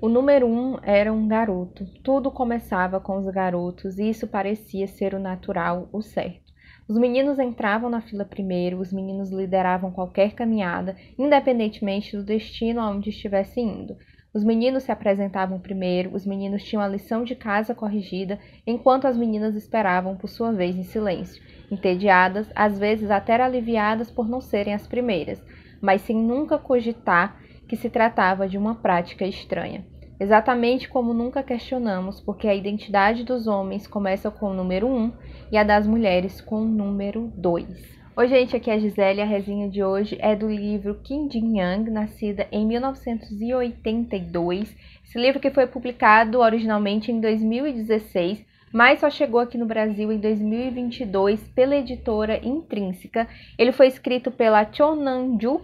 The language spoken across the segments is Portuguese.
O número 1 era um garoto. Tudo começava com os garotos e isso parecia ser o natural, o certo. Os meninos entravam na fila primeiro, os meninos lideravam qualquer caminhada, independentemente do destino aonde estivesse indo. Os meninos se apresentavam primeiro, os meninos tinham a lição de casa corrigida, enquanto as meninas esperavam por sua vez em silêncio, entediadas, às vezes até aliviadas por não serem as primeiras, mas sem nunca cogitar que se tratava de uma prática estranha. Exatamente como nunca questionamos porque a identidade dos homens começa com o número 1 e a das mulheres com o número 2. Oi gente, aqui é a Gisele e a resenha de hoje é do livro Kim Jin-young, nascida em 1982. Esse livro que foi publicado originalmente em 2016, mas só chegou aqui no Brasil em 2022 pela editora Intrínseca. Ele foi escrito pela Cho Nam-ju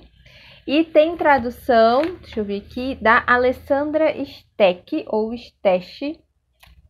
e tem tradução, deixa eu ver aqui, da Alessandra Steck, ou Stesch,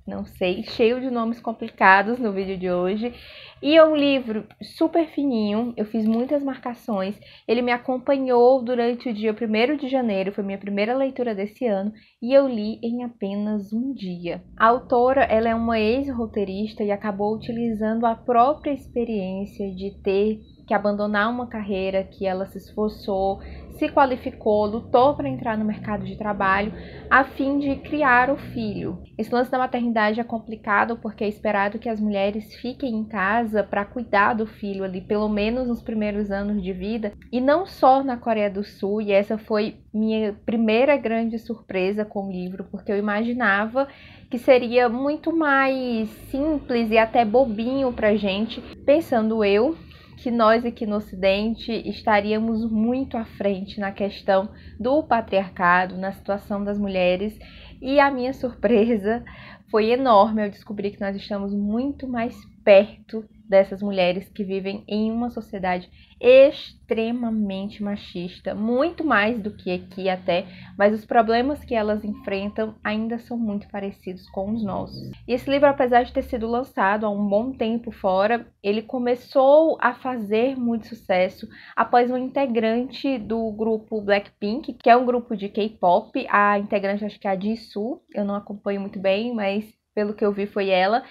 não sei, cheio de nomes complicados no vídeo de hoje. E é um livro super fininho, eu fiz muitas marcações, ele me acompanhou durante o dia 1º de janeiro, foi minha primeira leitura desse ano, e eu li em apenas um dia. A autora, ela é uma ex-roteirista e acabou utilizando a própria experiência de ter que abandonar uma carreira que ela se esforçou, se qualificou, lutou para entrar no mercado de trabalho a fim de criar o filho. Esse lance da maternidade é complicado porque é esperado que as mulheres fiquem em casa para cuidar do filho ali, pelo menos nos primeiros anos de vida, e não só na Coreia do Sul, e essa foi minha primeira grande surpresa com o livro, porque eu imaginava que seria muito mais simples e até bobinho pra gente, pensando eu que nós aqui no Ocidente estaríamos muito à frente na questão do patriarcado, na situação das mulheres, e a minha surpresa foi enorme ao descobrir que nós estamos muito mais perto dessas mulheres que vivem em uma sociedade extremamente machista, muito mais do que aqui até, mas os problemas que elas enfrentam ainda são muito parecidos com os nossos. E esse livro, apesar de ter sido lançado há um bom tempo fora, ele começou a fazer muito sucesso após um integrante do grupo Blackpink, que é um grupo de K-pop, a integrante acho que é a Jisoo, eu não acompanho muito bem, mas pelo que eu vi foi ela.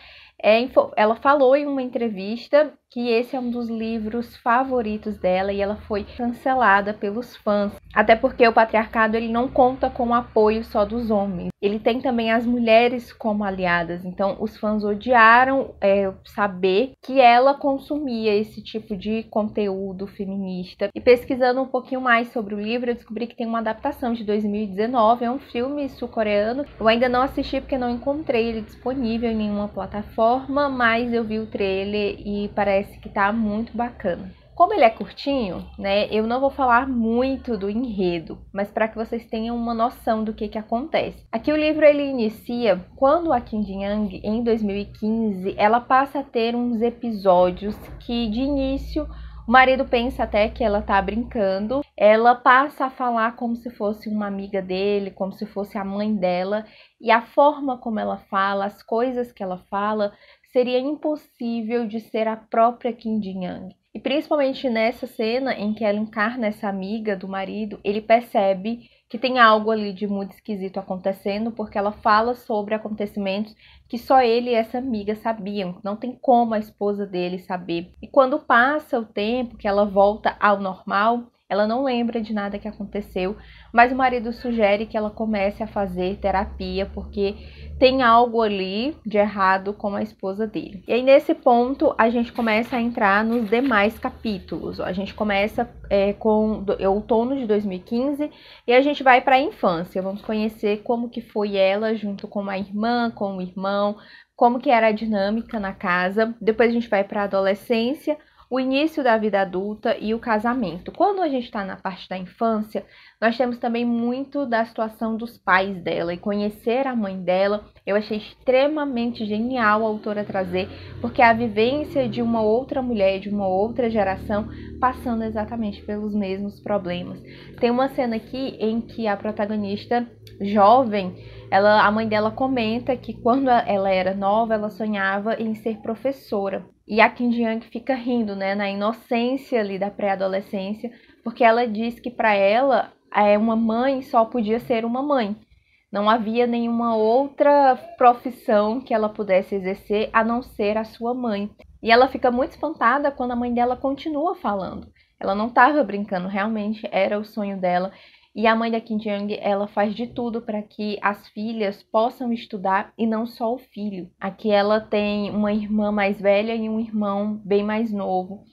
Ela falou em uma entrevista que esse é um dos livros favoritos dela e ela foi cancelada pelos fãs. Até porque o patriarcado ele não conta com o apoio só dos homens. Ele tem também as mulheres como aliadas. Então os fãs odiaram saber que ela consumia esse tipo de conteúdo feminista. E pesquisando um pouquinho mais sobre o livro, eu descobri que tem uma adaptação de 2019. É um filme sul-coreano. Eu ainda não assisti porque não encontrei ele disponível em nenhuma plataforma, mas eu vi o trailer e parece que tá muito bacana. Como ele é curtinho, né, eu não vou falar muito do enredo, mas para que vocês tenham uma noção do que acontece. Aqui o livro ele inicia quando a Kim Jin-young, em 2015, ela passa a ter uns episódios que de início o marido pensa até que ela tá brincando, ela passa a falar como se fosse uma amiga dele, como se fosse a mãe dela, e a forma como ela fala, as coisas que ela fala, seria impossível de ser a própria Kim Jin-young. E principalmente nessa cena em que ela encarna essa amiga do marido, ele percebe que tem algo ali de muito esquisito acontecendo, porque ela fala sobre acontecimentos que só ele e essa amiga sabiam. Não tem como a esposa dele saber. E quando passa o tempo, que ela volta ao normal, ela não lembra de nada que aconteceu, mas o marido sugere que ela comece a fazer terapia, porque tem algo ali de errado com a esposa dele. E aí nesse ponto a gente começa a entrar nos demais capítulos. A gente começa com outono de 2015 e a gente vai para a infância. Vamos conhecer como que foi ela junto com a irmã, com o irmão, como que era a dinâmica na casa. Depois a gente vai para a adolescência, o início da vida adulta e o casamento. Quando a gente está na parte da infância, nós temos também muito da situação dos pais dela e conhecer a mãe dela. Eu achei extremamente genial a autora trazer, porque é a vivência de uma outra mulher, de uma outra geração, passando exatamente pelos mesmos problemas. Tem uma cena aqui em que a protagonista jovem, a mãe dela comenta que quando ela era nova, ela sonhava em ser professora. E a Kim Jin-young fica rindo, né, na inocência ali da pré-adolescência, porque ela diz que para ela uma mãe só podia ser uma mãe. Não havia nenhuma outra profissão que ela pudesse exercer a não ser a sua mãe. E ela fica muito espantada quando a mãe dela continua falando. Ela não estava brincando, realmente era o sonho dela. E a mãe da Kim Ji-young, ela faz de tudo para que as filhas possam estudar e não só o filho. Aqui ela tem uma irmã mais velha e um irmão bem mais novo.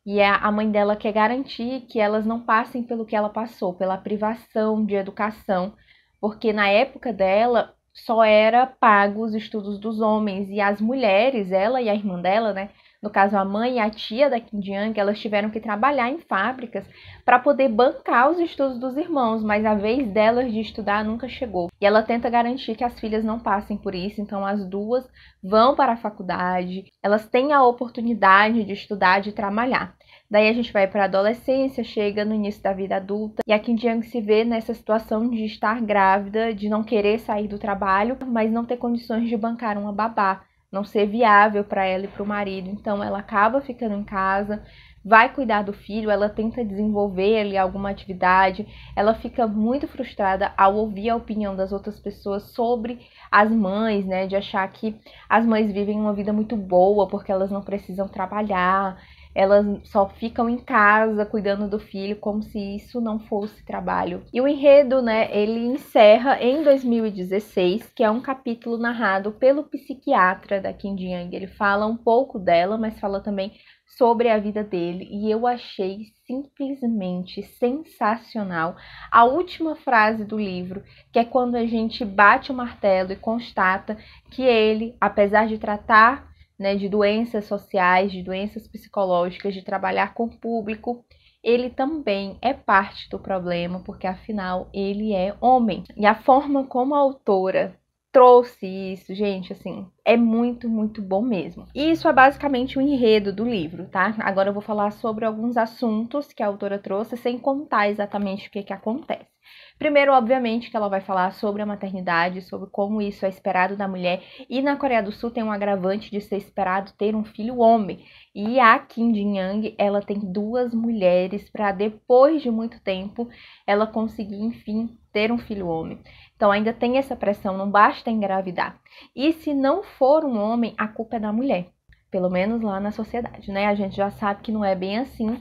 E a mãe dela quer garantir que elas não passem pelo que ela passou, pela privação de educação, porque na época dela só era pago os estudos dos homens e as mulheres, ela e a irmã dela, né? No caso, a mãe e a tia da Kim Ji-young, elas tiveram que trabalhar em fábricas para poder bancar os estudos dos irmãos, mas a vez delas de estudar nunca chegou. E ela tenta garantir que as filhas não passem por isso, então as duas vão para a faculdade, elas têm a oportunidade de estudar, de trabalhar. Daí a gente vai para a adolescência, chega no início da vida adulta, e a Kim Ji-young se vê nessa situação de estar grávida, de não querer sair do trabalho, mas não ter condições de bancar uma babá, não ser viável para ela e para o marido. Então ela acaba ficando em casa, vai cuidar do filho, ela tenta desenvolver ali alguma atividade, ela fica muito frustrada ao ouvir a opinião das outras pessoas sobre as mães, né, de achar que as mães vivem uma vida muito boa porque elas não precisam trabalhar, elas só ficam em casa cuidando do filho como se isso não fosse trabalho. E o enredo, né, ele encerra em 2016, que é um capítulo narrado pelo psiquiatra da Kim Ji-young. Ele fala um pouco dela, mas fala também sobre a vida dele, e eu achei simplesmente sensacional a última frase do livro, que é quando a gente bate o martelo e constata que ele, apesar de tratar, né, de doenças sociais, de doenças psicológicas, de trabalhar com o público, ele também é parte do problema, porque afinal ele é homem. E a forma como a autora trouxe isso, gente, assim, é muito, muito bom mesmo. E isso é basicamente o enredo do livro, tá? Agora eu vou falar sobre alguns assuntos que a autora trouxe, sem contar exatamente o que acontece. Primeiro, obviamente, que ela vai falar sobre a maternidade, sobre como isso é esperado da mulher. E na Coreia do Sul tem um agravante de ser esperado ter um filho homem. E a Kim Ji-young, ela tem duas mulheres para depois de muito tempo ela conseguir, enfim, ter um filho homem. Então ainda tem essa pressão, não basta engravidar. E se não for um homem, a culpa é da mulher. Pelo menos lá na sociedade, né? A gente já sabe que não é bem assim.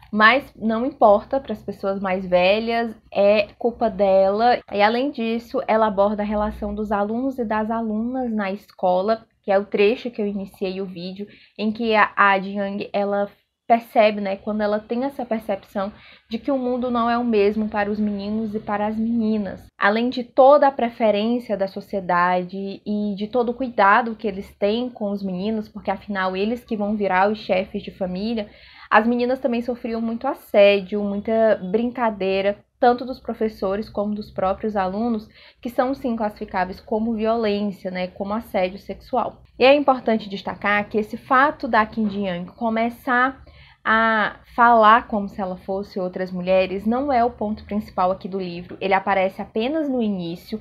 Mas não importa para as pessoas mais velhas, é culpa dela. E além disso, ela aborda a relação dos alunos e das alunas na escola, que é o trecho que eu iniciei o vídeo, em que a Ji-young, ela percebe, né, quando ela tem essa percepção de que o mundo não é o mesmo para os meninos e para as meninas. Além de toda a preferência da sociedade e de todo o cuidado que eles têm com os meninos, porque afinal eles que vão virar os chefes de família, as meninas também sofriam muito assédio, muita brincadeira, tanto dos professores como dos próprios alunos, que são sim classificáveis como violência, né, como assédio sexual. E é importante destacar que esse fato da Kim Ji-young começar a falar como se ela fosse outras mulheres não é o ponto principal aqui do livro. Ele aparece apenas no início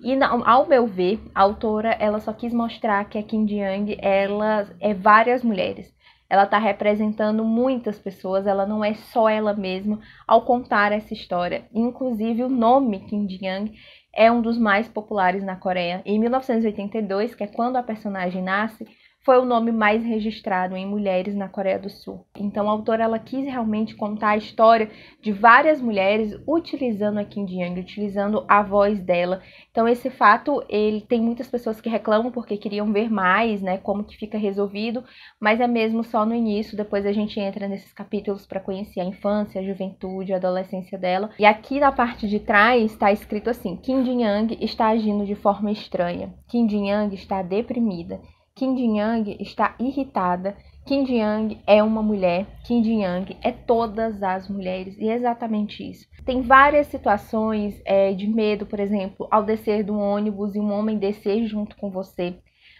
e, ao meu ver, a autora ela só quis mostrar que a Kim Ji-young ela é várias mulheres. Ela está representando muitas pessoas, ela não é só ela mesma ao contar essa história. Inclusive, o nome Kim Ji-young é um dos mais populares na Coreia. Em 1982, que é quando a personagem nasce, foi o nome mais registrado em mulheres na Coreia do Sul. Então a autora ela quis realmente contar a história de várias mulheres utilizando a Kim Ji-young, utilizando a voz dela. Então esse fato, ele tem muitas pessoas que reclamam porque queriam ver mais, né, como que fica resolvido, mas é mesmo só no início, depois a gente entra nesses capítulos para conhecer a infância, a juventude, a adolescência dela. E aqui na parte de trás está escrito assim: Kim Ji-young está agindo de forma estranha. Kim Ji-young está deprimida. Kim Ji-young está irritada. Kim Ji-young é uma mulher. Kim Ji-young é todas as mulheres. E é exatamente isso. Tem várias situações de medo, por exemplo, ao descer do ônibus e um homem descer junto com você.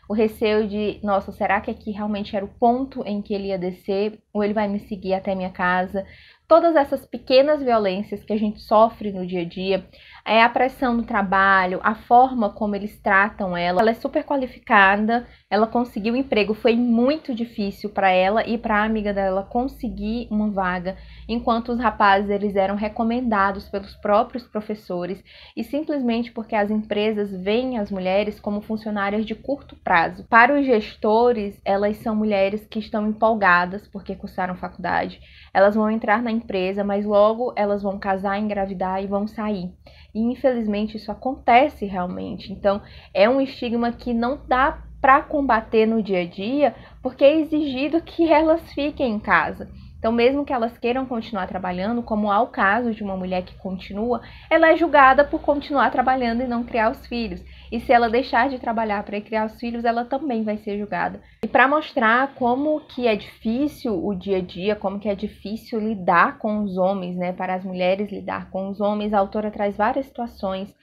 O receio de, nossa, será que aqui realmente era o ponto em que ele ia descer? Ou ele vai me seguir até minha casa? Todas essas pequenas violências que a gente sofre no dia a dia. a pressão no trabalho, a forma como eles tratam ela. Ela é super qualificada, ela conseguiu emprego, foi muito difícil para ela e para a amiga dela conseguir uma vaga, enquanto os rapazes eles eram recomendados pelos próprios professores e simplesmente porque as empresas veem as mulheres como funcionárias de curto prazo. Para os gestores, elas são mulheres que estão empolgadas porque cursaram faculdade, elas vão entrar na empresa, mas logo elas vão casar, engravidar e vão sair. E infelizmente isso acontece realmente. Então é um estigma que não dá para combater no dia a dia, porque é exigido que elas fiquem em casa. Então, mesmo que elas queiram continuar trabalhando, como há o caso de uma mulher que continua, ela é julgada por continuar trabalhando e não criar os filhos. E se ela deixar de trabalhar para criar os filhos, ela também vai ser julgada. E para mostrar como que é difícil o dia a dia, como que é difícil lidar com os homens, né? Para as mulheres lidar com os homens, a autora traz várias situações,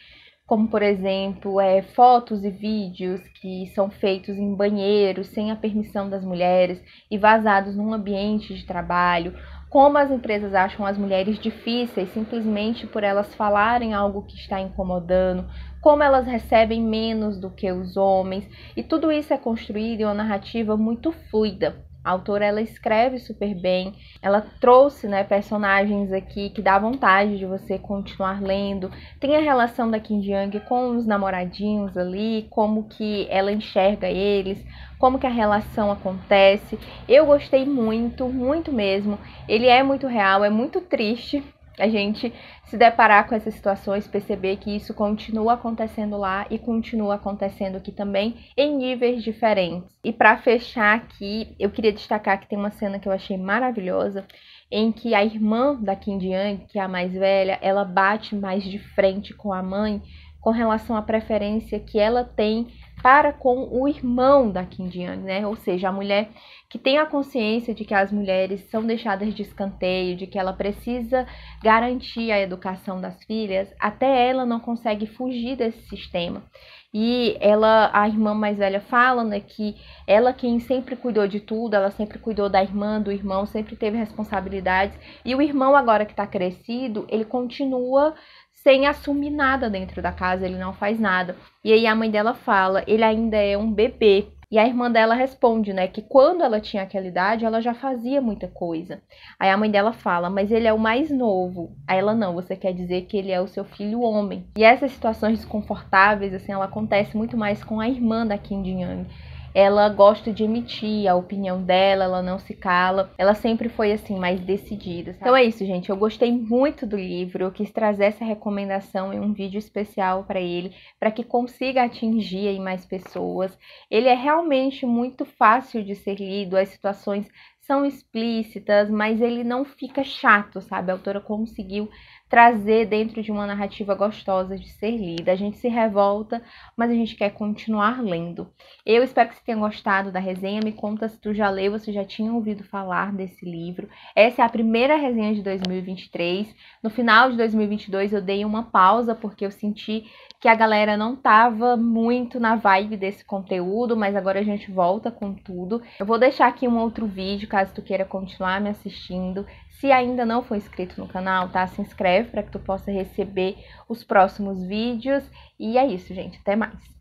como, por exemplo, fotos e vídeos que são feitos em banheiros sem a permissão das mulheres e vazados num ambiente de trabalho, como as empresas acham as mulheres difíceis simplesmente por elas falarem algo que está incomodando, como elas recebem menos do que os homens, e tudo isso é construído em uma narrativa muito fluida. A autora, ela escreve super bem, ela trouxe, né, personagens aqui que dá vontade de você continuar lendo. Tem a relação da Kim Ji-young com os namoradinhos ali, como que ela enxerga eles, como que a relação acontece. Eu gostei muito, muito mesmo. Ele é muito real, é muito triste a gente se deparar com essas situações, perceber que isso continua acontecendo lá e continua acontecendo aqui também, em níveis diferentes. E para fechar aqui, eu queria destacar que tem uma cena que eu achei maravilhosa, em que a irmã da Kim Ji-young, que é a mais velha, ela bate mais de frente com a mãe com relação à preferência que ela tem para com o irmão da Kim Ji-young, né? Ou seja, a mulher que tem a consciência de que as mulheres são deixadas de escanteio, de que ela precisa garantir a educação das filhas, até ela não consegue fugir desse sistema. E ela, a irmã mais velha fala, né, que ela quem sempre cuidou de tudo, ela sempre cuidou da irmã, do irmão, sempre teve responsabilidades, e o irmão agora que está crescido, ele continua sem assumir nada dentro da casa, ele não faz nada. E aí a mãe dela fala, ele ainda é um bebê. E a irmã dela responde, né, que quando ela tinha aquela idade, ela já fazia muita coisa. Aí a mãe dela fala, mas ele é o mais novo. Aí ela, não, você quer dizer que ele é o seu filho homem. E essas situações desconfortáveis, assim, ela acontece muito mais com a irmã da Kim Ji-young. Ela gosta de emitir a opinião dela, ela não se cala, ela sempre foi assim, mais decidida, sabe? Então é isso, gente, eu gostei muito do livro, eu quis trazer essa recomendação em um vídeo especial para ele, para que consiga atingir aí mais pessoas. Ele é realmente muito fácil de ser lido, as situações são explícitas, mas ele não fica chato, sabe? A autora conseguiu trazer dentro de uma narrativa gostosa de ser lida. A gente se revolta, mas a gente quer continuar lendo. Eu espero que você tenha gostado da resenha. Me conta se tu já leu, você já tinha ouvido falar desse livro. Essa é a primeira resenha de 2023. No final de 2022 eu dei uma pausa porque eu senti que a galera não tava muito na vibe desse conteúdo, mas agora a gente volta com tudo. Eu vou deixar aqui um outro vídeo, caso tu queira continuar me assistindo. Se ainda não for inscrito no canal, tá? Se inscreve para que tu possa receber os próximos vídeos. E é isso, gente. Até mais!